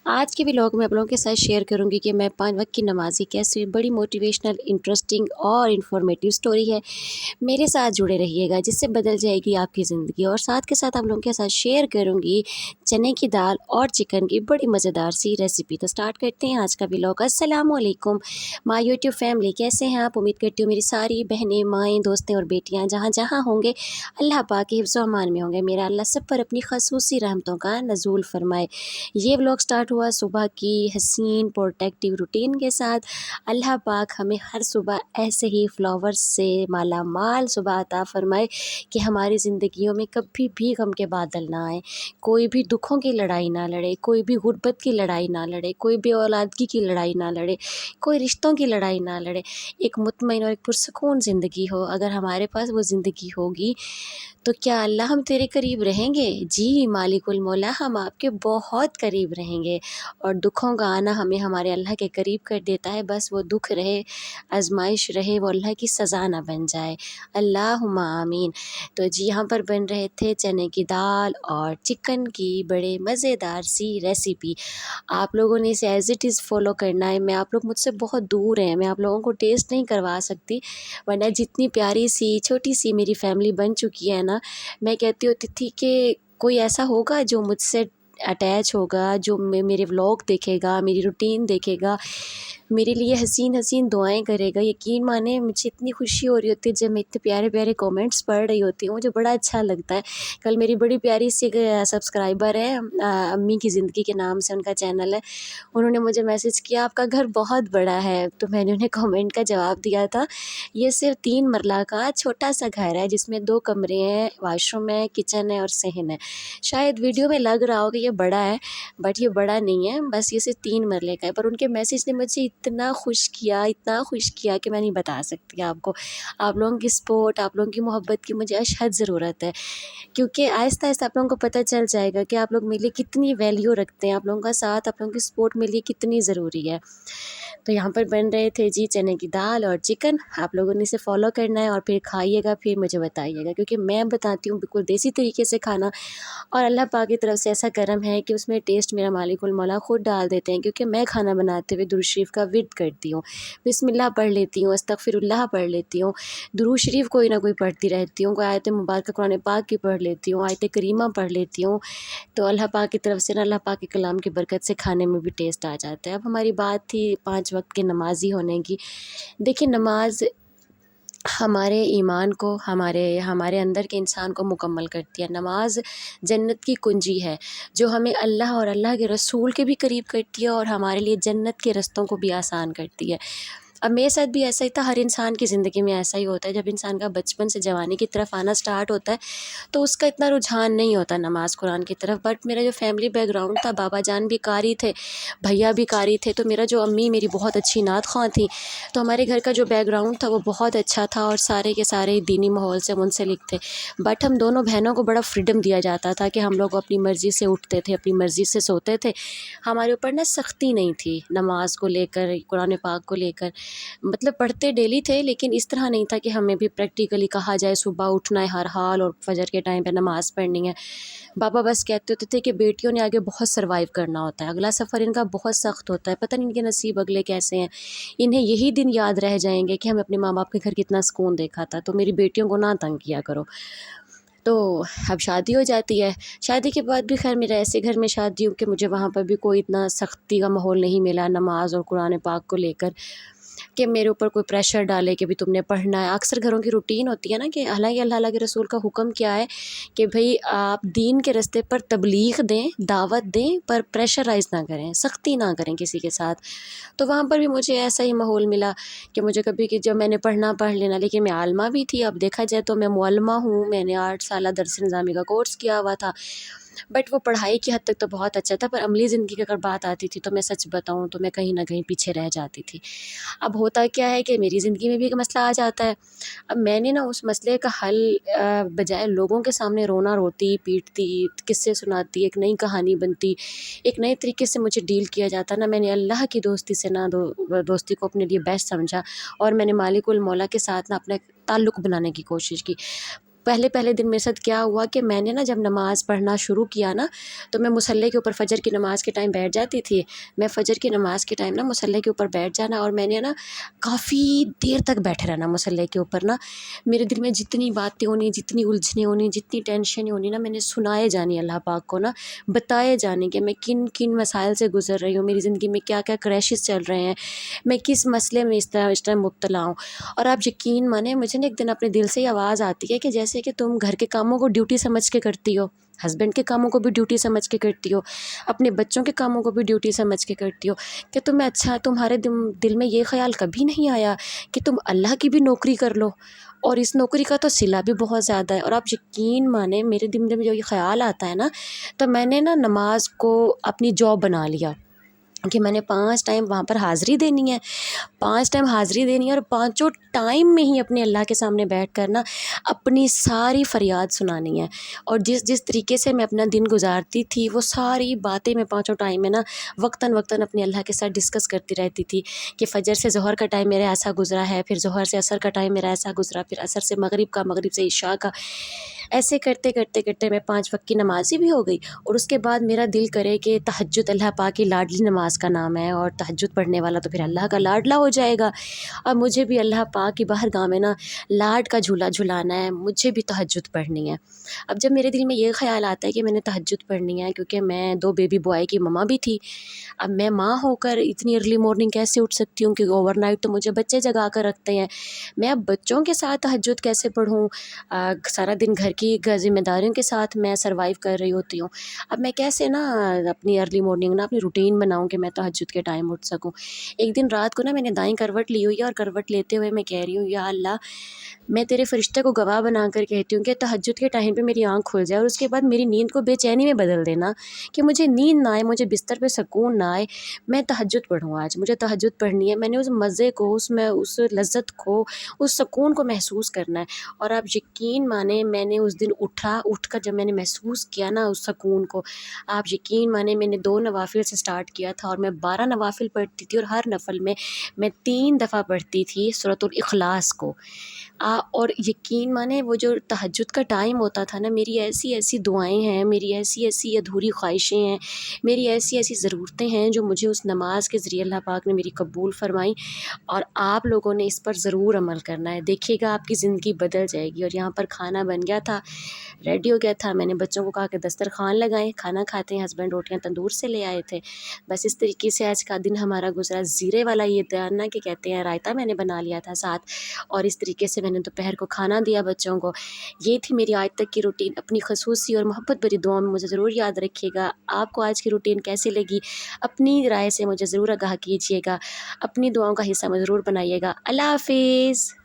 آج کے ولاگ میں آپ لوگوں کے ساتھ شیئر کروں گی کہ میں 5 وقت کی نمازی کیسے ہوئی۔ بڑی موٹیویشنل، انٹرسٹنگ اور انفارمیٹیو سٹوری ہے، میرے ساتھ جڑے رہیے گا جس سے بدل جائے گی آپ کی زندگی۔ اور ساتھ کے ساتھ آپ لوگوں کے ساتھ شیئر کروں گی چنے کی دال اور چکن کی بڑی مزیدار سی ریسیپی۔ تو سٹارٹ کرتے ہیں آج کا ولاگ۔ السلام علیکم مائی یوٹیوب فیملی، کیسے ہیں آپ؟ امید کرتی ہوں میری ساری بہنیں، مائیں، دوستیں اور بیٹیاں جہاں جہاں ہوں گے اللہ پاک کے حفظ و امان میں ہوں گے۔ میرا اللہ سب پر اپنی خصوصی رحمتوں کا نزول فرمائے۔ یہ ولاگ سٹارٹ ہوا صبح کی حسین پروٹیکٹیو روٹین کے ساتھ۔ اللہ پاک ہمیں ہر صبح ایسے ہی فلاورز سے مالا مال صبح عطا فرمائے کہ ہماری زندگیوں میں کبھی بھی غم کے بادل نہ آئیں، کوئی بھی دکھوں کی لڑائی نہ لڑے، کوئی بھی غربت کی لڑائی نہ لڑے، کوئی بے اولادگی کی لڑائی نہ لڑے، کوئی رشتوں کی لڑائی نہ لڑے، ایک مطمئن اور ایک پرسکون زندگی ہو۔ اگر ہمارے پاس وہ زندگی ہوگی تو کیا اللہ ہم تیرے قریب رہیں گے؟ جی مالک المولا، ہم آپ کے بہت قریب رہیں گے۔ اور دکھوں کا آنا ہمیں ہمارے اللہ کے قریب کر دیتا ہے، بس وہ دکھ رہے، آزمائش رہے، وہ اللہ کی سزا نہ بن جائے۔ اللہم آمین۔ تو جی یہاں پر بن رہے تھے چنے کی دال اور چکن کی بڑے مزیدار سی ریسیپی۔ آپ لوگوں نے اسے ایز اٹ از فالو کرنا ہے۔ میں آپ لوگ مجھ سے بہت دور ہیں، میں آپ لوگوں کو ٹیسٹ نہیں کروا سکتی، ورنہ جتنی پیاری سی چھوٹی سی میری فیملی بن چکی ہے نا، میں کہتی ہوتی تھی کہ کوئی ایسا ہوگا جو مجھ سے اٹیچ ہوگا، جو میرے ولاگ دیکھے گا، میری روٹین دیکھے گا، میرے لیے حسین حسین دعائیں کرے گا۔ یقین مانیں مجھے اتنی خوشی ہو رہی ہوتی ہے جب میں اتنے پیارے پیارے کومنٹس پڑھ رہی ہوتی ہوں، مجھے بڑا اچھا لگتا ہے۔ کل میری بڑی پیاری سی سبسکرائبر ہے، امی کی زندگی کے نام سے ان کا چینل ہے، انہوں نے مجھے میسج کیا آپ کا گھر بہت بڑا ہے، تو میں نے انہیں کامنٹ کا جواب دیا تھا یہ صرف 3 مرلہ کا چھوٹا سا گھر ہے جس میں 2 کمرے ہیں، واش روم ہے، کچن ہے اور صحن ہے۔ شاید ویڈیو میں لگ رہا ہو کہ یہ بڑا ہے، بٹ یہ بڑا نہیں ہے، بس یہ صرف 3 مرلے کا ہے۔ پر ان کے میسج نے مجھے اتنا خوش کیا کہ میں نہیں بتا سکتی آپ کو۔ آپ لوگوں کی سپورٹ، آپ لوگوں کی محبت کی مجھے اشحد ضرورت ہے، کیونکہ آہستہ آہستہ آپ لوگوں کو پتہ چل جائے گا کہ آپ لوگ میرے لیے کتنی ویلیو رکھتے ہیں، آپ لوگوں کا ساتھ، آپ لوگوں کی سپورٹ میرے لیے کتنی ضروری ہے۔ تو یہاں پر بن رہے تھے جی چنے کی دال اور چکن۔ آپ لوگوں نے اسے فالو کرنا ہے اور پھر کھائیے گا، پھر مجھے بتائیے گا، کیونکہ میں بتاتی ہوں بالکل دیسی طریقے سے کھانا، اور اللہ پاک کی طرف سے ایسا کرم ہے کہ اس میں ٹیسٹ میرا مالک المولا خود ڈال دیتے ہیں، کیونکہ میں کھانا بناتے ہوئے درود شریف کا ورد کرتی ہوں، بسم اللہ پڑھ لیتی ہوں، استغفر اللہ پڑھ لیتی ہوں، درود شریف کوئی نہ کوئی پڑھتی رہتی ہوں، کوئی آیت مبارکہ قرآن پاک کی پڑھ لیتی ہوں، آیت کریمہ پڑھ لیتی ہوں۔ تو اللہ پاک کی طرف سے نا، اللہ پاک کے کلام کی برکت سے کھانے میں بھی ٹیسٹ آ جاتا ہے۔ اب ہماری بات تھی 5 وقت کے نمازی ہونے کی۔ دیکھیں نماز ہمارے ایمان کو، ہمارے اندر کے انسان کو مکمل کرتی ہے۔ نماز جنت کی کنجی ہے جو ہمیں اللہ اور اللہ کے رسول کے بھی قریب کرتی ہے اور ہمارے لیے جنت کے رستوں کو بھی آسان کرتی ہے۔ اب میرے ساتھ بھی ایسا ہی تھا، ہر انسان کی زندگی میں ایسا ہی ہوتا ہے، جب انسان کا بچپن سے جوانی کی طرف آنا سٹارٹ ہوتا ہے تو اس کا اتنا رجحان نہیں ہوتا نماز قرآن کی طرف۔ بٹ میرا جو فیملی بیک گراؤنڈ تھا، بابا جان بھی قاری تھے، بھیا بھی قاری تھے، تو میرا جو امی میری بہت اچھی نعت خواں تھیں، تو ہمارے گھر کا جو بیک گراؤنڈ تھا وہ بہت اچھا تھا اور سارے کے سارے دینی ماحول سے منسلک تھے۔ بٹ ہم دونوں بہنوں کو بڑا فریڈم دیا جاتا تھا کہ ہم لوگ اپنی مرضی سے اٹھتے تھے، اپنی مرضی سے سوتے تھے، ہمارے اوپر نا سختی نہیں تھی نماز کو لے کر، قرآن پاک کو لے کر۔ مطلب پڑھتے ڈیلی تھے لیکن اس طرح نہیں تھا کہ ہمیں بھی پریکٹیکلی کہا جائے صبح اٹھنا ہے ہر حال اور فجر کے ٹائم پہ نماز پڑھنی ہے۔ بابا بس کہتے ہوتے تھے کہ بیٹیوں نے آگے بہت سروائیو کرنا ہوتا ہے، اگلا سفر ان کا بہت سخت ہوتا ہے، پتہ نہیں ان کے نصیب اگلے کیسے ہیں، انہیں یہی دن یاد رہ جائیں گے کہ ہم اپنے ماں باپ کے گھر کتنا سکون دیکھا تھا، تو میری بیٹیوں کو نہ تنگ کیا کرو۔ تو اب شادی ہو جاتی ہے، شادی کے بعد بھی خیر میرا ایسے گھر میں شادی ہو کہ مجھے وہاں پر بھی کوئی اتنا سختی کا ماحول نہیں ملا نماز اور قرآن پاک کو لے کر، کہ میرے اوپر کوئی پریشر ڈالے کہ بھی تم نے پڑھنا ہے۔ اکثر گھروں کی روٹین ہوتی ہے نا کہ حالانکہ اللہ کے رسول کا حکم کیا ہے کہ بھئی آپ دین کے رستے پر تبلیغ دیں، دعوت دیں، پر پریشرائز نہ کریں، سختی نہ کریں کسی کے ساتھ۔ تو وہاں پر بھی مجھے ایسا ہی ماحول ملا کہ مجھے کبھی کہ جب میں نے پڑھنا پڑھ لینا، لیکن میں عالمہ بھی تھی، اب دیکھا جائے تو میں معلمہ ہوں، میں نے 8 سالہ درس نظامی کا کورس کیا ہوا تھا، بٹ وہ پڑھائی کی حد تک تو بہت اچھا تھا، پر عملی زندگی کی اگر بات آتی تھی تو میں سچ بتاؤں تو میں کہیں نہ کہیں پیچھے رہ جاتی تھی۔ اب ہوتا کیا ہے کہ میری زندگی میں بھی ایک مسئلہ آ جاتا ہے، اب میں نے نا اس مسئلے کا حل بجائے لوگوں کے سامنے رونا روتی، پیٹتی، قصے سناتی، ایک نئی کہانی بنتی، ایک نئے طریقے سے مجھے ڈیل کیا جاتا نا، میں نے اللہ کی دوستی سے نا دوستی کو اپنے لیے بیسٹ سمجھا، اور میں نے مالک المولا کے ساتھ نا اپنا تعلق بنانے کی کوشش کی۔ پہلے پہلے دن میرے ساتھ کیا ہوا کہ میں نے نا جب نماز پڑھنا شروع کیا نا تو میں مصلی کے اوپر فجر کی نماز کے ٹائم بیٹھ جاتی تھی. میں فجر کی نماز کے ٹائم نا مصلی کے اوپر بیٹھ جانا اور میں نے نا کافی دیر تک بیٹھے رہنا مصلی کے اوپر نا. میرے دل میں جتنی باتیں ہونی، جتنی الجھنیں ہونی، جتنی ٹینشنیں ہونی نا، میں نے سنائے جانی اللہ پاک کو نا، بتائے جانے کہ میں کن کن مسائل سے گزر رہی ہوں، میری زندگی میں کیا کیا کریشز چل رہے ہیں، میں کس مسئلے میں اس ٹائم مبتلا ہوں. اور آپ یقین مانیں مجھے نا ایک دن اپنے دل سے ہی آواز آتی ہے کہ جیسے کہ تم گھر کے کاموں کو ڈیوٹی سمجھ کے کرتی ہو، ہسبینڈ کے کاموں کو بھی ڈیوٹی سمجھ کے کرتی ہو، اپنے بچوں کے کاموں کو بھی ڈیوٹی سمجھ کے کرتی ہو، کہ تمہارے دل میں یہ خیال کبھی نہیں آیا کہ تم اللہ کی بھی نوکری کر لو، اور اس نوکری کا تو صلہ بھی بہت زیادہ ہے. اور آپ یقین مانیں میرے دل میں جو یہ خیال آتا ہے نا، تو میں نے نا نماز کو اپنی جاب بنا لیا کہ میں نے 5 ٹائم وہاں پر حاضری دینی ہے، 5 ٹائم حاضری دینی ہے، اور 5 ٹائم میں ہی اپنے اللہ کے سامنے بیٹھ کر نا اپنی ساری فریاد سنانی ہے. اور جس طریقے سے میں اپنا دن گزارتی تھی وہ ساری باتیں میں 5 ٹائم میں نا وقتاً اپنے اللہ کے ساتھ ڈسکس کرتی رہتی تھی کہ فجر سے ظہر کا ٹائم میرا ایسا گزرا ہے، پھر ظہر سے عصر کا ٹائم میرا ایسا گزرا، پھر عصر سے مغرب کا، مغرب سے عشاء کا. ایسے کرتے کرتے کرتے میں 5 وقت کی نمازی بھی ہو گئی. اور اس کے بعد میرا دل کرے کہ تہجد اللہ پاک کی لاڈلی نماز کا نام ہے، اور تہجد پڑھنے والا تو پھر اللہ کا لاڈلا ہو جائے گا، اور مجھے بھی اللہ پاک کی باہر گاہ میں نا لاڈ کا جھولا جھلانا ہے، مجھے بھی تہجد پڑھنی ہے. اب جب میرے دل میں یہ خیال آتا ہے کہ میں نے تہجد پڑھنی ہے، کیونکہ میں 2 بیبی بوائے کی مما بھی تھی، اب میں ماں ہو کر اتنی ارلی مارننگ کیسے اٹھ سکتی ہوں، کیونکہ اوور نائٹ تو مجھے بچے جگا کر رکھتے ہیں. میں اب بچوں کے ساتھ تہجد کیسے پڑھوں، سارا دن گھر کی ذمہ داریوں کے ساتھ میں سروائیو کر رہی ہوتی ہوں. اب میں کیسے نا اپنی ارلی مارننگ نا اپنی روٹین بناؤں کہ میں تہجد کے ٹائم اٹھ سکوں. ایک دن رات کو نا میں نے دائیں کروٹ لی ہوئی ہے، اور کروٹ لیتے ہوئے میں کہہ رہی ہوں یا اللہ میں تیرے فرشتے کو گواہ بنا کر کہتی ہوں کہ تہجد کے ٹائم پہ میری آنکھ کھل جائے، اور اس کے بعد میری نیند کو بے چینی میں بدل دینا کہ مجھے نیند نہ آئے، مجھے بستر پہ سکون نہ آئے. میں تہجد پڑھوں، آج مجھے تہجد پڑھنی ہے. میں نے اس مزے کو، اس لذت کو، اس سکون کو محسوس کرنا ہے. اور آپ یقین مانیں میں نے اس دن اٹھ کر جب میں نے محسوس کیا نا اس سکون کو، آپ یقین مانیں میں نے 2 نوافل سے سٹارٹ کیا تھا، اور میں 12 نوافل پڑھتی تھی، اور ہر نفل میں 3 دفعہ پڑھتی تھی سورۃ الاخلاص کو. اور یقین مانیں وہ جو تہجد کا ٹائم ہوتا تھا نا، میری ایسی ایسی دعائیں ہیں، میری ایسی ایسی ادھوری خواہشیں ہیں، میری ایسی ایسی ضرورتیں ہیں جو مجھے اس نماز کے ذریعے اللہ پاک نے میری قبول فرمائیں. اور آپ لوگوں نے اس پر ضرور عمل کرنا ہے، دیکھیے گا آپ کی زندگی بدل جائے گی. اور یہاں پر کھانا بن گیا تھا، ریڈی ہو گیا تھا، میں نے بچوں کو کہا کہ دسترخوان لگائیں، کھانا کھاتے ہیں. ہسبینڈ روٹیاں تندور سے لے آئے تھے. بس اس طریقے سے آج کا دن ہمارا گزرا. زیرے والا یہ دھیان کہ کہتے ہیں رائتا میں نے بنا لیا تھا ساتھ، اور اس طریقے سے میں نے دوپہر کو کھانا دیا بچوں کو. یہ تھی میری آج تک کی روٹین. اپنی خصوصی اور محبت بھری دعاؤں میں مجھے ضرور یاد رکھیے گا. آپ کو آج کی روٹین کیسی لگی اپنی رائے سے مجھے ضرور آگاہ کیجیے گا. اپنی دعاؤں کا حصہ مجھے ضرور بنائیے گا. اللہ حافظ.